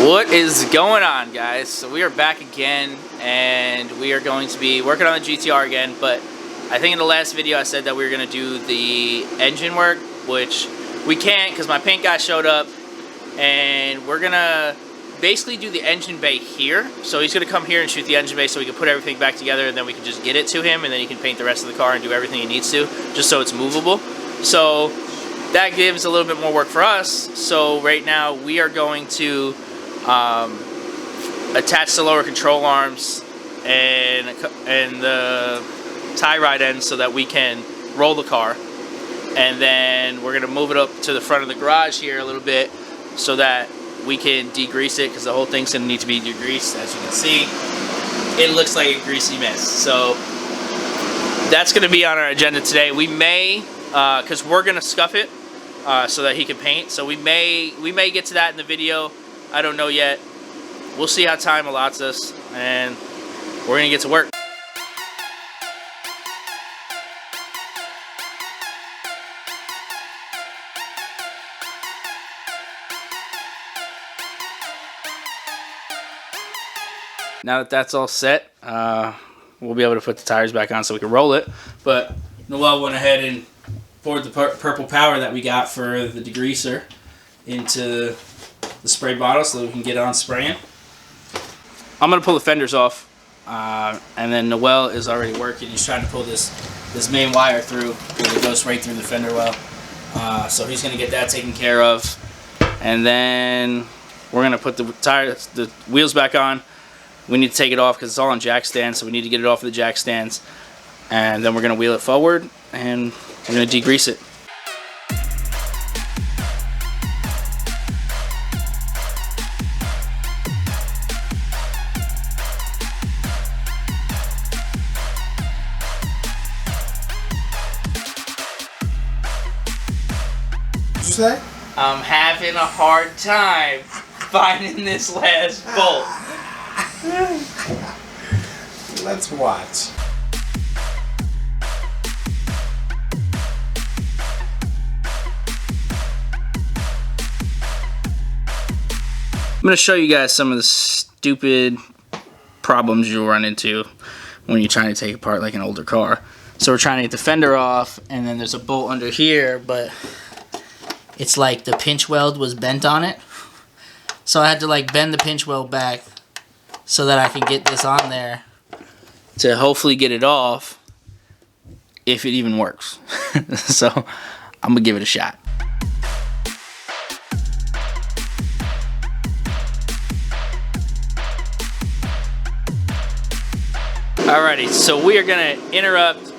What is going on, guys? So we are back again, and we are going to be working on the GTR again, but I think in the last video I said that we were going to do the engine work, which we can't because my paint guy showed up, and we're going to basically do the engine bay here. So he's going to come here and shoot the engine bay so we can put everything back together, and then we can just get it to him, and then he can paint the rest of the car and do everything he needs to, just so it's movable. So that gives a little bit more work for us. So right now we are going to attach the lower control arms and the tie rod ends so that we can roll the car, and then we're gonna move it up to the front of the garage here a little bit so that we can degrease it, because the whole thing's gonna need to be degreased. As you can see, it looks like a greasy mess. So that's gonna be on our agenda today. We may, because we're gonna scuff it so that he can paint. So we may get to that in the video. I don't know yet. We'll see how time allots us, and we're gonna get to work. Now that that's all set, we'll be able to put the tires back on so we can roll it. But Noel went ahead and poured the purple powder that we got for the degreaser into the spray bottle so that we can get on spraying. I'm gonna pull the fenders off, and then Noel is already working. He's trying to pull this main wire through, it goes right through the fender well. So he's gonna get that taken care of, and then we're gonna put the wheels back on. We need to take it off because it's all on jack stands, so we need to get it off of the jack stands, and then we're gonna wheel it forward and we're gonna degrease it. Say? I'm having a hard time finding this last bolt. Let's watch. I'm going to show you guys some of the stupid problems you'll run into when you're trying to take apart like an older car. So we're trying to get the fender off, and then there's a bolt under here, but it's like the pinch weld was bent on it. So I had to like bend the pinch weld back so that I can get this on there to hopefully get it off, if it even works. So I'm gonna give it a shot. Alrighty, so we are gonna interrupt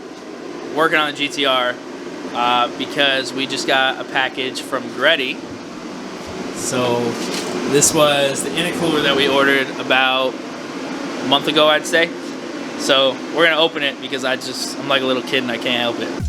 working on the GTR because we just got a package from Degreasing. So this was the intercooler that we ordered about a month ago, I'd say. So we're gonna open it because I'm like a little kid and I can't help it.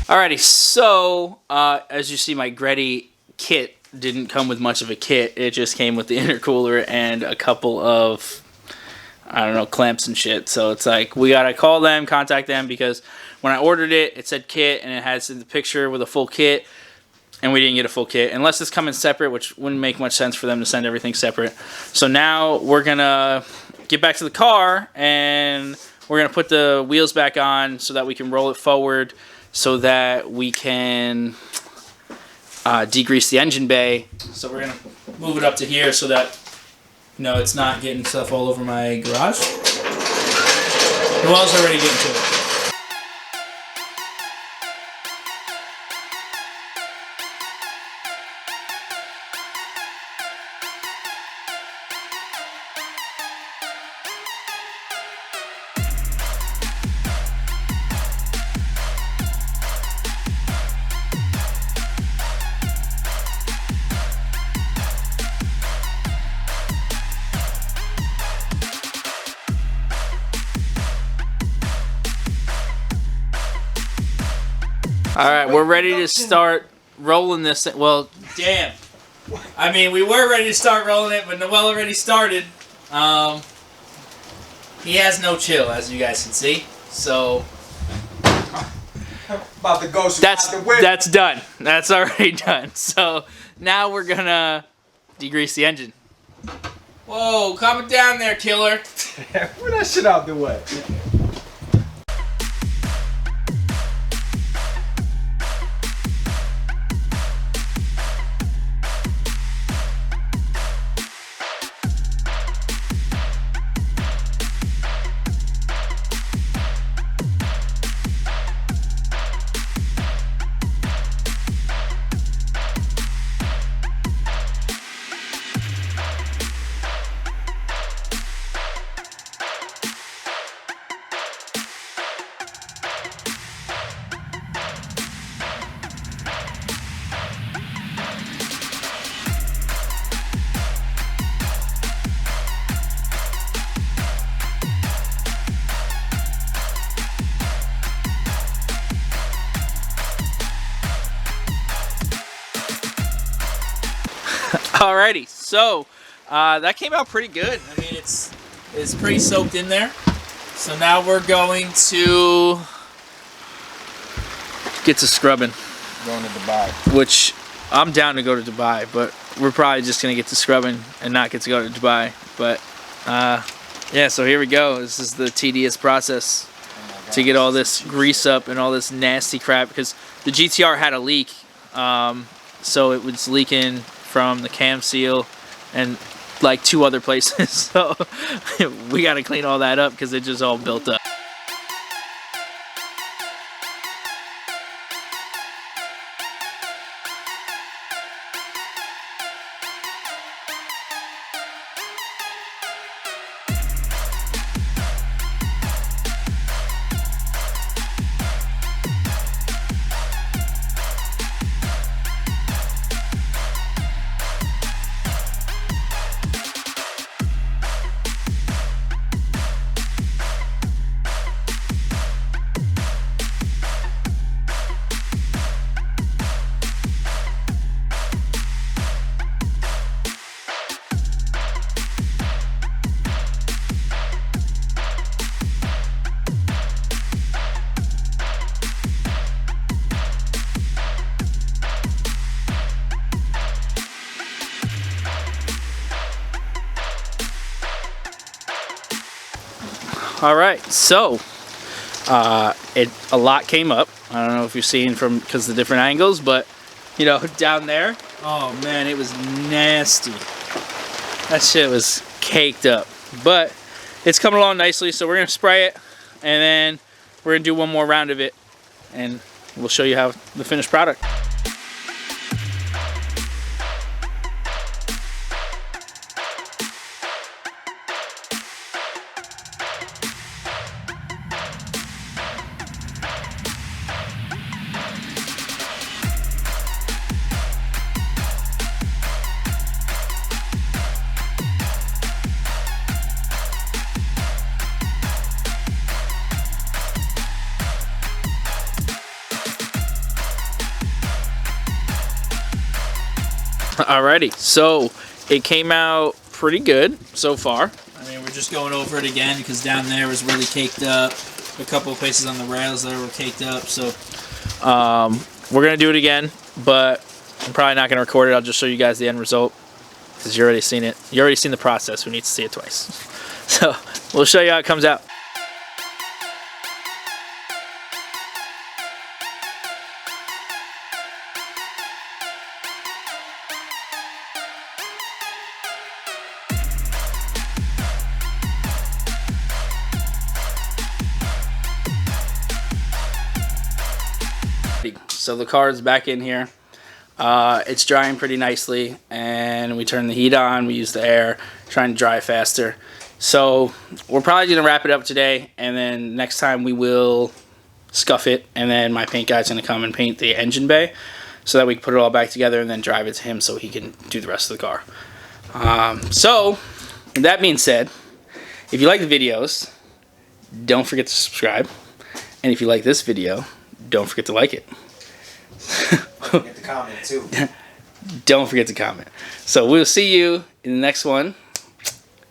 Alrighty, so as you see, my Degreasing kit didn't come with much of a kit. It just came with the intercooler and a couple of, I don't know, clamps and shit. So it's like we gotta call them, contact them, because when I ordered it, it said kit and it has the picture with a full kit, and we didn't get a full kit unless it's coming separate, which wouldn't make much sense for them to send everything separate. So now we're gonna get back to the car and we're gonna put the wheels back on so that we can roll it forward, so that we can degrease the engine bay. So we're gonna move it up to here so that, you know, it's not getting stuff all over my garage. Noel's already getting to it. All right, we're ready to start rolling this thing. Well, damn. I mean, we were ready to start rolling it, but Noel already started. He has no chill, as you guys can see. So About to go. that's done. That's already done. So now we're gonna degrease the engine. Whoa, calm it down there, killer. Move that shit out the way. Alrighty, so that came out pretty good. I mean, it's pretty soaked in there. So now we're going to get to scrubbing. Going to Dubai. Which I'm down to go to Dubai, but we're probably just gonna get to scrubbing and not get to go to Dubai. But yeah, so here we go. This is the tedious process to get all this grease up and all this nasty crap, because the GTR had a leak, so it was leaking from the cam seal and like 2 other places. So we got to clean all that up because it just all built up. All right, so a lot came up. I don't know if you're seeing from because of the different angles, but you know, down there, oh man, it was nasty. That shit was caked up, but it's coming along nicely. So we're gonna spray it, and then we're gonna do one more round of it, and we'll show you how the finished product. Alrighty, so it came out pretty good so far. I mean, we're just going over it again because down there was really caked up. A couple of places on the rails there were caked up. So we're gonna do it again, but I'm probably not gonna record it. I'll just show you guys the end result because you already seen it. You already seen the process. Who needs to see it twice? So we'll show you how it comes out. So the car is back in here. It's drying pretty nicely, and we turn the heat on. We use the air, trying to dry faster. So we're probably going to wrap it up today, and then next time we will scuff it, and then my paint guy's going to come and paint the engine bay so that we can put it all back together and then drive it to him so he can do the rest of the car. So with that being said, if you like the videos, don't forget to subscribe, and if you like this video, don't forget to like it. Don't forget to comment too. Don't forget to comment. So we'll see you in the next one.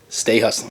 Stay hustling.